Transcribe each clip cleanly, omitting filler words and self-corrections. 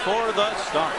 for the start.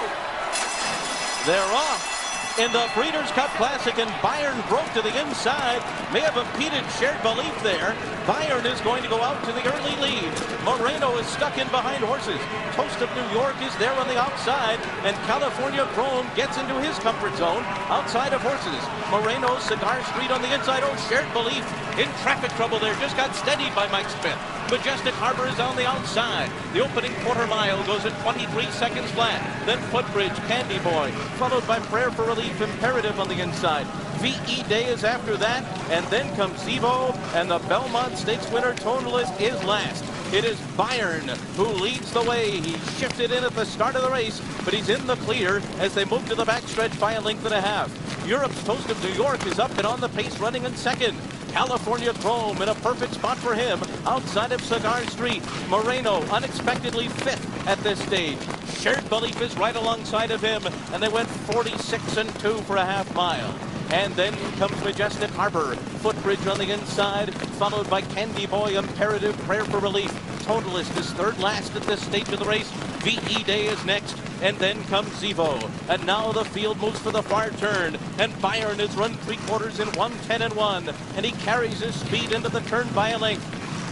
They're off in the Breeders' Cup Classic, and Bayern broke to the inside. May have impeded Shared Belief there. Bayern is going to go out to the early lead. Moreno is stuck in behind horses. Toast of New York is there on the outside, and California Chrome gets into his comfort zone outside of horses. Moreno, Cigar Street on the inside. Oh, Shared Belief in traffic trouble there. Just got steadied by Mike Smith. Majestic Harbor is on the outside. The opening quarter mile goes at 23 seconds flat. Then Footbridge, Candy Boy, followed by Prayer for Relief, Imperative on the inside. VE Day is after that, and then comes Zevo, and the Belmont Stakes winner, Toneless, is last. It is Bayern who leads the way. He shifted in at the start of the race, but he's in the clear as they move to the backstretch by a length and a half. Europe's Toast of New York is up and on the pace, running in second. California Chrome in a perfect spot for him outside of Cigar Street. Moreno unexpectedly fifth at this stage. Shared Belief is right alongside of him, and they went 46-2 for a half mile. And then comes Majestic Harbor. Footbridge on the inside, followed by Candy Boy, Imperative, Prayer for Relief. Totalist is third last at this stage of the race. VE Day is next, and then comes Zevo. And now the field moves for the far turn, and Bayern has run 3/4 in 1:10-1, and he carries his speed into the turn by a length.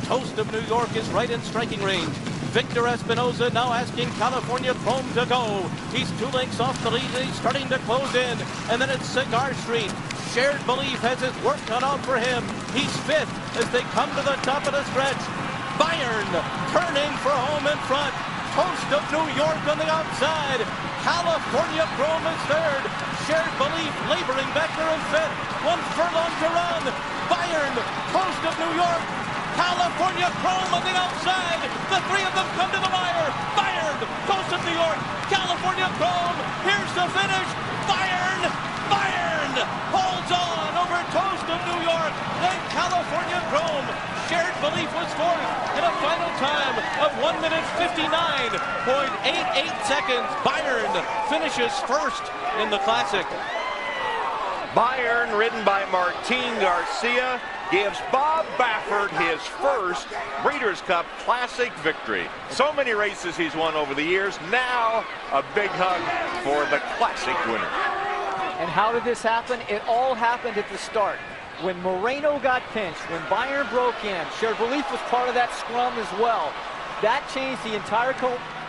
Toast of New York is right in striking range. Victor Espinoza now asking California Chrome to go. He's 2 lengths off the lead, and he's starting to close in. And then it's Cigar Street. Shared Belief has his work cut out for him. He's fifth as they come to the top of the stretch. Bayern turning for home in front. Toast of New York on the outside. California Chrome is third. Shared Belief laboring back there in fifth. 1 furlong to run. Bayern, Toast of New York, California Chrome on the outside. The three of them come to the wire. Bayern, Toast of New York, California Chrome. Here's the finish. Bayern holds on over Toast of New York. Then California Chrome. Shared Belief was fourth in a final time of 1 minute 59.88 seconds. Bayern finishes first in the Classic. Bayern, ridden by Martin Garcia, gives Bob Baffert his first Breeders' Cup Classic victory. So many races he's won over the years. Now a big hug for the Classic winner. And how did this happen? It all happened at the start. When Moreno got pinched, when Bayern broke in, Shared Belief was part of that scrum as well. That changed the entire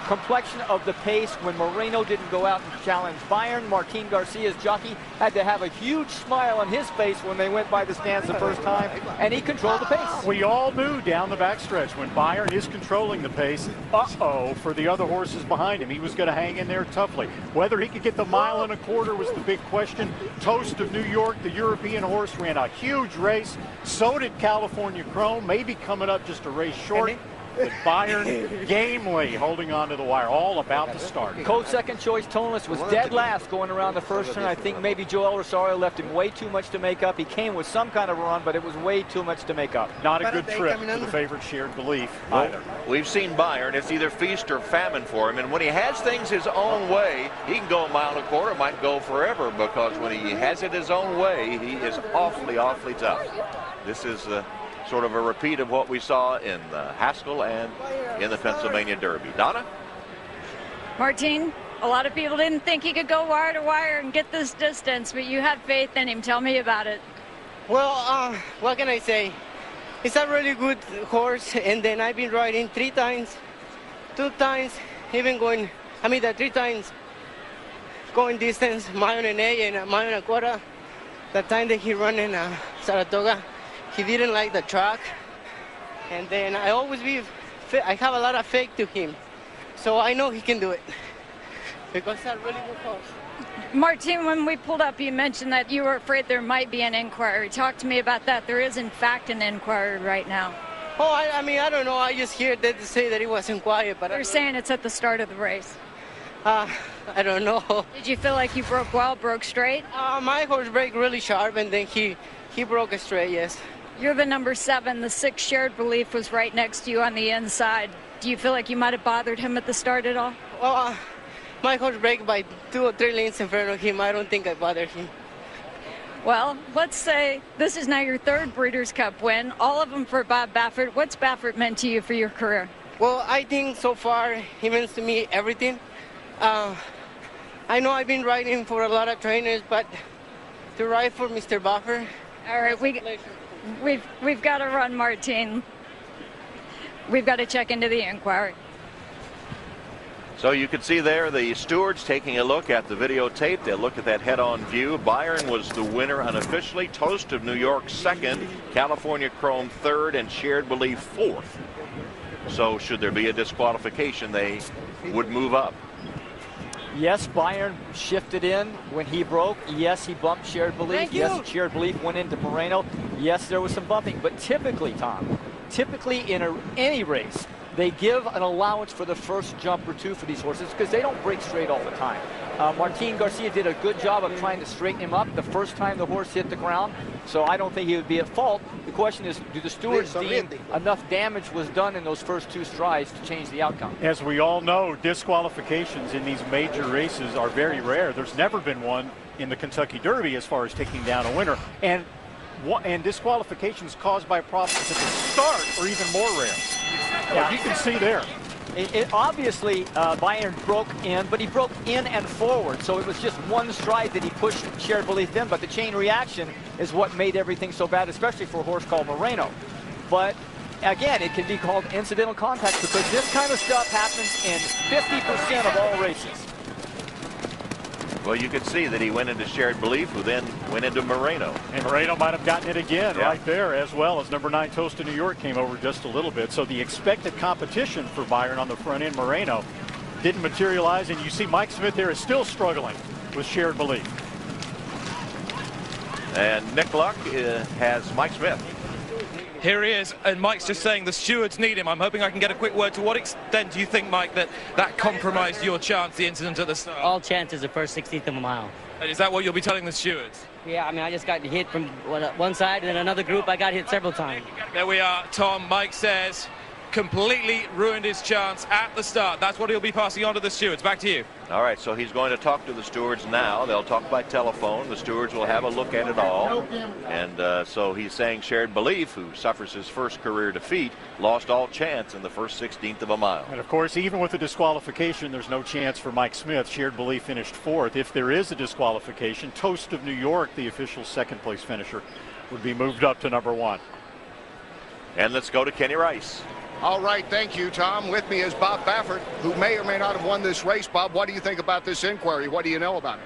complexion of the pace when Moreno didn't go out and challenge Bayern. Martin Garcia's jockey had to have a huge smile on his face when they went by the stands the first time, and he controlled the pace. We all knew down the backstretch when Bayern is controlling the pace, for the other horses behind him. He was going to hang in there toughly. Whether he could get the 1.25 miles was the big question. Toast of New York, the European horse, ran a huge race. So did California Chrome, maybe coming up just a race short. But Bayern gamely holding on to the wire, all about the start. Coach second choice, Toneless, was dead last going around the first turn. I think maybe Joel Rosario left him way too much to make up. He came with some kind of run, but it was way too much to make up. Not a good trip for the favorite Shared Belief either. We've seen Bayern. It's either feast or famine for him. And when he has things his own way, he can go 1.25 miles, might go forever, because when he has it his own way, he is awfully, awfully tough. This is sort of a repeat of what we saw in the Haskell and in the Pennsylvania Derby. Donna? Martin, a lot of people didn't think he could go wire to wire and get this distance, but you had faith in him. Tell me about it. Well, what can I say? It's a really good horse, and then I've been riding 3 times, 2 times, even going, 3 times going distance, 1.5 miles and 1.25 miles. The time that he ran in Saratoga, he didn't like the track, and then I have a lot of faith to him, so I know he can do it because it's a really good horse. Martin, when we pulled up, you mentioned that you were afraid there might be an inquiry. Talk to me about that. There is, in fact, an inquiry right now. Oh, I don't know. I just heard that to say that it wasn't quiet, but they're saying it's at the start of the race. I don't know. Did you feel like you broke well, broke straight? My horse broke really sharp, and then he broke straight, yes. You're the number 7. The 6 Shared Belief was right next to you on the inside. Do you feel like you might have bothered him at the start at all? Well, my horse broke by 2 or 3 lengths in front of him. I don't think I bothered him. Well, let's say this is now your 3rd Breeders' Cup win, all of them for Bob Baffert. What's Baffert meant to you for your career? Well, I think so far he means to me everything. I know I've been riding for a lot of trainers, but to ride for Mr. Buffer. All right, we've got to run, Martin. We've got to check into the inquiry. So you can see there the stewards taking a look at the videotape. They'll look at that head-on view. Bayern was the winner unofficially. Toast of New York second. California Chrome third, and Shared Belief fourth. So should there be a disqualification, they would move up. Yes, Bayern shifted in when he broke. Yes, he bumped Shared Belief. Yes, Shared Belief went into Moreno. Yes, there was some bumping. But typically, Tom, in any race, they give an allowance for the first jump or two for these horses because they don't break straight all the time. Martin Garcia did a good job of trying to straighten him up the first time the horse hit the ground, so I don't think he would be at fault. The question is, do the stewards deem enough damage was done in those first two strides to change the outcome? As we all know, disqualifications in these major races are very rare. There's never been one in the Kentucky Derby as far as taking down a winner. And disqualifications caused by problems at the start are even more rare. Yeah, you can see there. Obviously, Bayern broke in, but he broke in and forward, so it was just one stride that he pushed Shared Belief in, but the chain reaction is what made everything so bad, especially for a horse called Moreno. But again, it can be called incidental contact because this kind of stuff happens in 50% of all races. Well, you could see that he went into Shared Belief, who then went into Moreno. And Moreno might have gotten it again right there, as well as number 9 Toast of New York came over just a little bit. So the expected competition for Bayern on the front end, Moreno, didn't materialize. And you see Mike Smith there is still struggling with Shared Belief. And Nick Luck has Mike Smith. Here he is, and Mike's just saying the stewards need him. I'm hoping I can get a quick word. To what extent do you think, Mike, that compromised your chance, the incident at the start? All chances the first 16th of a mile. And is that what you'll be telling the stewards? Yeah, I mean, I just got hit from one side, and then another group, I got hit several times. There we are, Tom. Mike says completely ruined his chance at the start. That's what he'll be passing on to the stewards. Back to you. All right, so he's going to talk to the stewards now. They'll talk by telephone. The stewards will have a look at it all. And so he's saying Shared Belief, who suffers his first career defeat, lost all chance in the first 16th of a mile. And of course, even with the disqualification, there's no chance for Mike Smith. Shared Belief finished fourth. If there is a disqualification, Toast of New York, the official second place finisher, would be moved up to number 1. And let's go to Kenny Rice. All right, thank you, Tom. With me is Bob Baffert, who may or may not have won this race. Bob, what do you think about this inquiry? What do you know about it?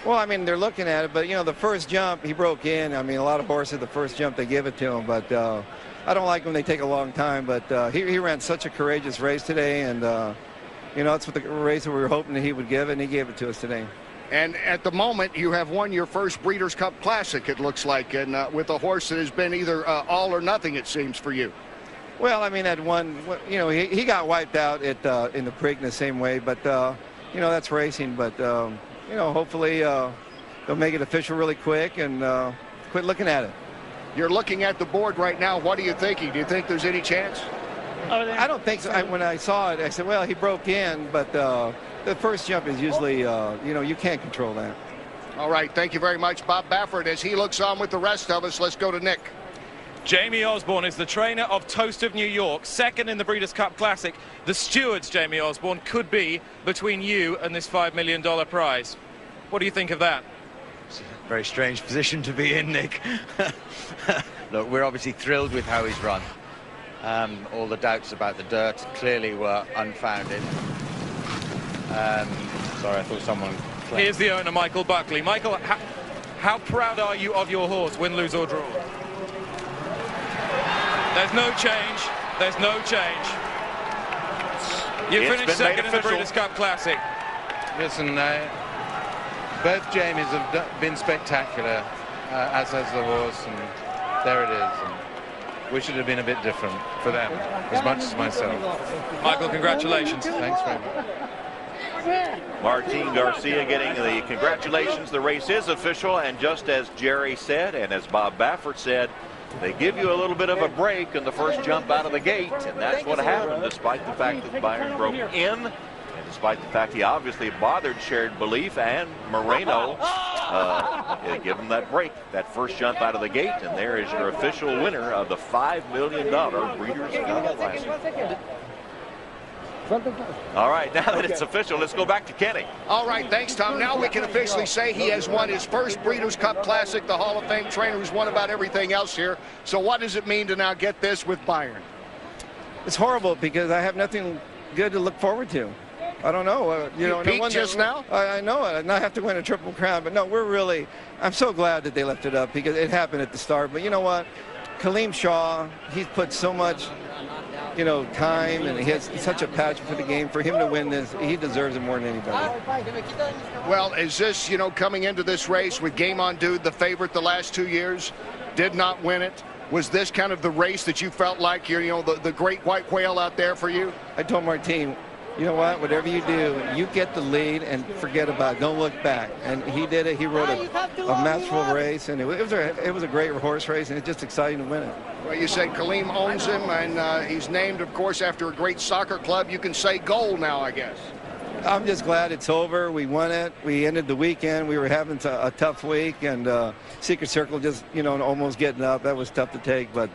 Well, I mean, they're looking at it, but, you know, the first jump, he broke in. I mean, a lot of horses, the first jump, they give it to him. But I don't like when they take a long time. But he ran such a courageous race today. And, you know, it's what the race that we were hoping that he would give, and he gave it to us today. And at the moment, you have won your first Breeders' Cup Classic, it looks like, and with a horse that has been either all or nothing, it seems, for you. Well, I mean, that one, you know, he got wiped out at in the Prix the same way, but, you know, that's racing. But, you know, hopefully they'll make it official really quick and quit looking at it. You're looking at the board right now. What are you thinking? Do you think there's any chance? I don't think so. When I saw it, I said, well, he broke in, but the first jump is usually, you know, you can't control that. All right. Thank you very much, Bob Baffert. As he looks on with the rest of us, let's go to Nick. Jamie Osborne is the trainer of Toast of New York, second in the Breeders' Cup Classic. The stewards, Jamie Osborne, could be between you and this $5 million prize. What do you think of that? It's a very strange position to be in, Nick. Look, we're obviously thrilled with how he's run. All the doubts about the dirt clearly were unfounded. Sorry, I thought someone... Here's the owner, Michael Buckley. Michael, how proud are you of your horse, win, lose or draw? There's no change. There's no change. You finished second in the Breeders' Cup Classic. Listen, both Jamies have been spectacular, as has the horse, and there it is. And wish it had been a bit different for them, as much as myself. Michael, congratulations. Thanks very much. Martin Garcia getting the congratulations. The race is official, and just as Jerry said, and as Bob Baffert said, they give you a little bit of a break in the first jump out of the gate, and that's what happened, despite the fact that Bayern broke in, and despite the fact he obviously bothered Shared Belief and Moreno. Give him that break, that first jump out of the gate, and there is your official winner of the $5 million Breeders' Cup Classic. All right, now that it's official, let's go back to Kenny. All right, thanks, Tom. Now we can officially say he has won his first Breeders' Cup Classic, the Hall of Fame trainer who's won about everything else here. So what does it mean to now get this with Bayern? It's horrible because I have nothing good to look forward to. I don't know. You know, peaked just now? I know it. And I have to win a Triple Crown. But no, I'm so glad that they left it up because it happened at the start. But you know what? Kaleem Shaw, he's put so much, time, and he has such a passion for the game. For him to win this, he deserves it more than anybody. Well, is this, coming into this race with Game On Dude, the favorite the last 2 years, did not win it? Was this kind of the race that you felt like the great white whale out there for you? I told Martin, you know what? Whatever you do, you get the lead and forget about it. Don't look back. And he did it. He rode a masterful race, and it was a great horse race, and it's just exciting to win it. Well, you said Kaleem owns him, and he's named, of course, after a great soccer club. You can say goal now, I guess. I'm just glad it's over. We won it. We ended the weekend. We were having a tough week, and Secret Circle just, almost getting up. That was tough to take. But,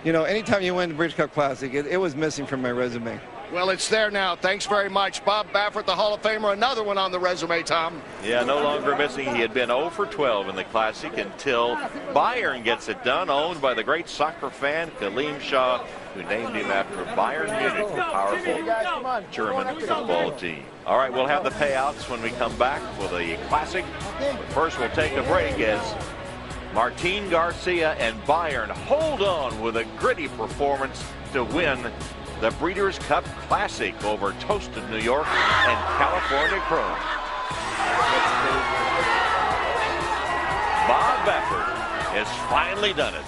anytime you win the Breeders' Cup Classic, it was missing from my resume. Well, it's there now. Thanks very much. Bob Baffert, the Hall of Famer, another one on the resume, Tom. Yeah, no longer missing. He had been 0 for 12 in the Classic until Bayern gets it done, owned by the great soccer fan Kaleem Shaw, who named him after Bayern Munich, the powerful German football team. All right, we'll have the payouts when we come back for the Classic. But first, we'll take a break as Martin Garcia and Bayern hold on with a gritty performance to win the Breeders' Cup Classic over Toast of New York and California Chrome. Bob Baffert has finally done it.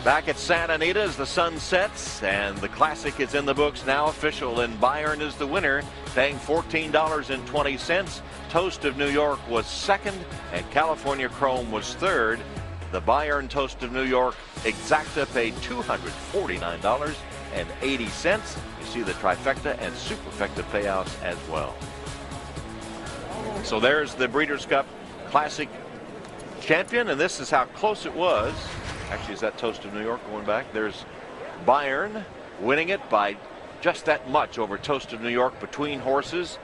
Back at Santa Anita as the sun sets, and the Classic is in the books now official, and Bayern is the winner, paying $14.20. Toast of New York was second, and California Chrome was third. The Bayern Toast of New York exacta paid $249.80. You see the trifecta and superfecta payouts as well. So there's the Breeders' Cup Classic champion, and this is how close it was. Actually, is that Toast of New York going back? There's Bayern winning it by just that much over Toast of New York between horses,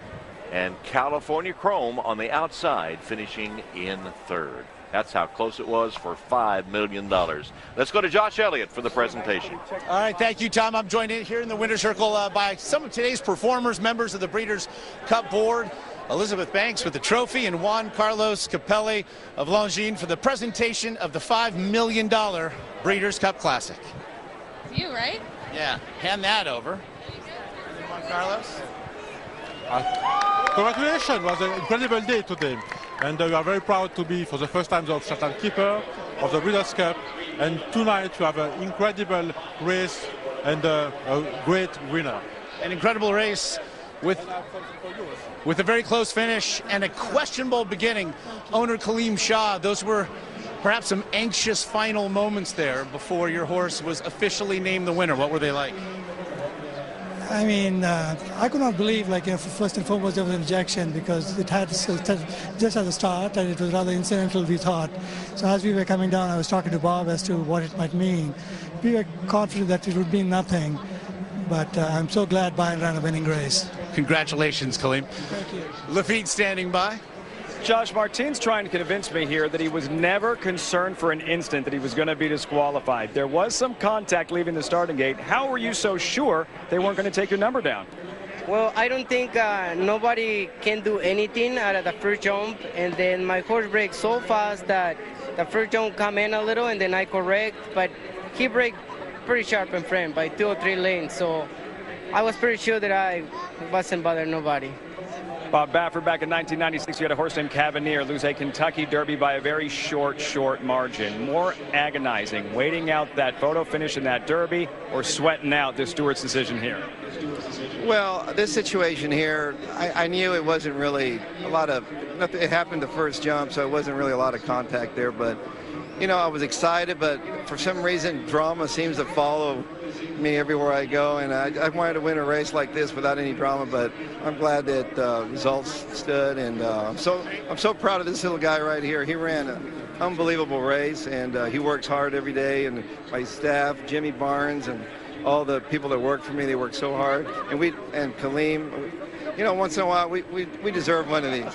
and California Chrome on the outside finishing in third. That's how close it was for $5 million. Let's go to Josh Elliott for the presentation. All right, thank you, Tom. I'm joined in here in the winner's circle by some of today's performers, members of the Breeders' Cup board. Elizabeth Banks with the trophy, and Juan Carlos Capelli of Longines for the presentation of the $5 million Breeders' Cup Classic. It's you, right? Yeah, hand that over. Juan Carlos. Congratulations, it was an incredible day today, and we are very proud to be for the first time the official keeper of the Breeders' Cup, and tonight you have an incredible race and a great winner. An incredible race with a very close finish and a questionable beginning. Owner Kaleem Shaw, those were perhaps some anxious final moments there before your horse was officially named the winner. What were they like? I mean, I could not believe, first and foremost, there was an injection because it had just at the start, and it was rather incidental, we thought. So as we were coming down, I was talking to Bob as to what it might mean. We were confident that it would mean nothing, but I'm so glad Bayern ran a winning race. Congratulations, Kaleem. Thank you. Lafitte standing by. Josh, Martin's trying to convince me here that he was never concerned for an instant that he was going to be disqualified. There was some contact leaving the starting gate. How were you so sure they weren't going to take your number down? Well, I don't think nobody can do anything out of the first jump, and then my horse braked so fast that the first jump come in a little, and then I correct, but he braked pretty sharp in front by 2 or 3 lanes, so I was pretty sure that I wasn't bothering nobody. Bob Baffert, back in 1996, you had a horse named Cavanier lose a Kentucky Derby by a very short margin. More agonizing, waiting out that photo finish in that Derby or sweating out this Stewards decision here? Well, this situation here, I knew it wasn't really a lot of, nothing, it happened the first jump, so it wasn't really a lot of contact there, but, I was excited, but for some reason, drama seems to follow me everywhere I go, and I wanted to win a race like this without any drama, but I'm glad that results stood, and I'm so proud of this little guy right here. He ran an unbelievable race, and he works hard every day, and my staff, Jimmy Barnes, and all the people that work for me, they work so hard, and Kaleem, you know, once in a while we deserve one of these.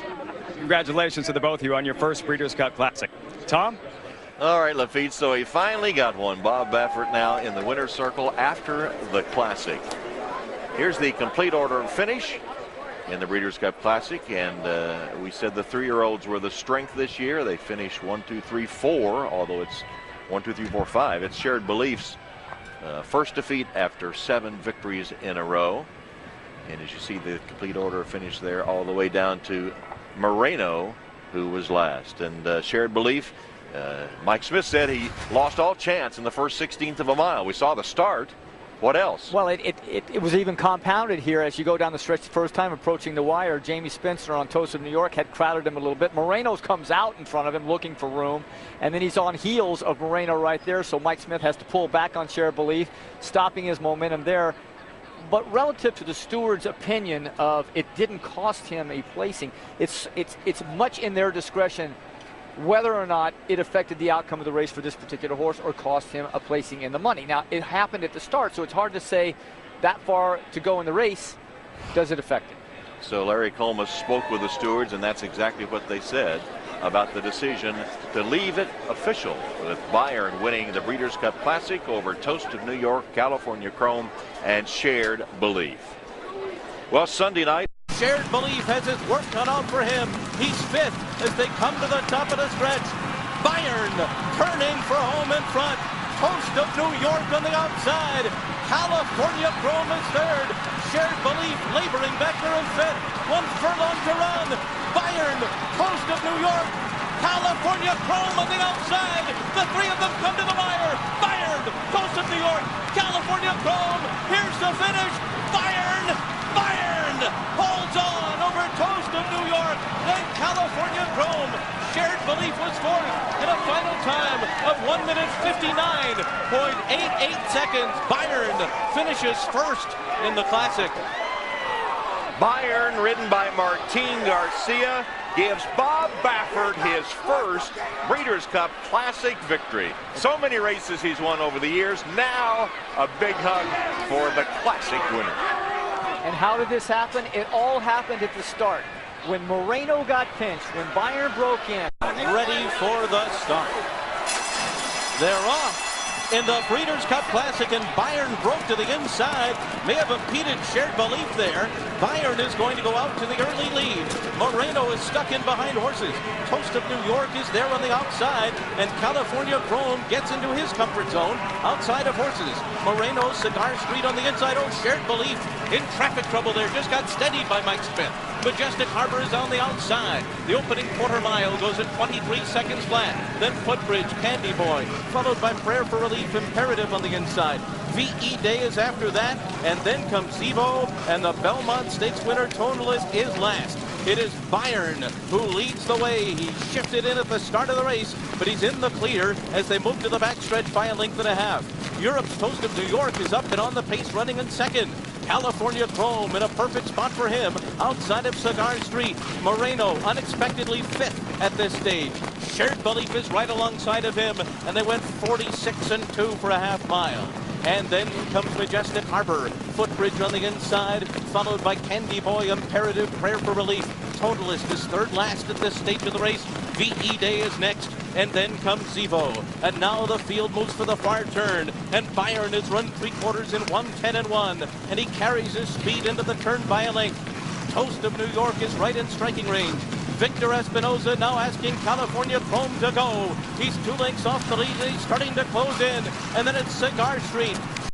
Congratulations to the both of you on your first Breeders' Cup Classic. Tom? All right, Lafitte, so he finally got one. Bob Baffert now in the winner's circle after the Classic. Here's the complete order of finish in the Breeders' Cup Classic, and we said the 3-year-olds were the strength this year. They finished 1, 2, 3, 4, although it's 1, 2, 3, 4, 5. It's Shared Belief's first defeat after 7 victories in a row. And as you see the complete order of finish there, all the way down to Moreno, who was last. And Shared Belief, Mike Smith said he lost all chance in the first 16th of a mile. We saw the start. What else? Well, it was even compounded here as you go down the stretch the first time approaching the wire. Jamie Spencer on Toast of New York had crowded him a little bit. Moreno's comes out in front of him looking for room, and then he's on heels of Moreno right there, so Mike Smith has to pull back on Shared Belief, stopping his momentum there. But relative to the steward's opinion of it didn't cost him a placing, it's much in their discretion whether or not it affected the outcome of the race for this particular horse or cost him a placing in the money. Now, it happened at the start, so it's hard to say that far to go in the race, does it affect it? So Larry Colmus spoke with the stewards, and that's exactly what they said about the decision to leave it official, with Bayern winning the Breeders' Cup Classic over Toast of New York, California Chrome, and Shared Belief. Well, Sunday night, Shared Belief has his work cut out for him. He's 5th as they come to the top of the stretch. Bayern turning for home in front. Toast of New York on the outside. California Chrome is 3rd. Shared Belief laboring back there in 5th. 1 furlong to run. Bayern, Toast of New York, California Chrome on the outside. The 3 of them come to the wire. Bayern, Toast of New York, California Chrome. Here's the finish. Bayern holds on over Toast of New York and California Chrome. Shared Belief was 4th in a final time of 1 minute 59.88 seconds. Bayern finishes 1st in the Classic. Bayern, ridden by Martin Garcia, gives Bob Baffert his first Breeders' Cup Classic victory. So many races he's won over the years. Now a big hug for the Classic winner. And how did this happen? It all happened at the start. When Moreno got pinched, when Bayern broke in. Ready for the start. They're off in the Breeders' Cup Classic, and Bayern broke to the inside. May have impeded Shared Belief there. Bayern is going to go out to the early lead. Moreno is stuck in behind horses. Toast of New York is there on the outside, and California Chrome gets into his comfort zone outside of horses. Moreno, Cigar Street on the inside. Oh, Shared Belief in traffic trouble there. Just got steadied by Mike Smith. Majestic Harbor is on the outside. The opening quarter mile goes at 23 seconds flat. Then Footbridge, Candy Boy, followed by Prayer for Relief, Imperative on the inside. VE Day is after that, and then comes Zevo, and the Belmont Stakes winner, Toneless, is last. It is Bayern who leads the way. He shifted in at the start of the race, but he's in the clear as they move to the backstretch by 1.5 lengths. Europe's Toast of New York is up and on the pace, running in 2nd. California Chrome in a perfect spot for him outside of Cigar Street. Moreno unexpectedly 5th at this stage. Shared Belief is right alongside of him, and they went 46-2 for a half mile. And then comes Majestic Harbor. Footbridge on the inside, followed by Candy Boy, Imperative, Prayer for Relief. Totalist is 3rd last at this stage of the race. VE Day is next, and then comes Zevo. And now the field moves for the far turn, and Bayern has run 3/4 in 1:10.1, and he carries his speed into the turn by 1 length. Toast of New York is right in striking range. Victor Espinoza now asking California Chrome to go. He's 2 lengths off the lead, and he's starting to close in. And then it's Cigar Street.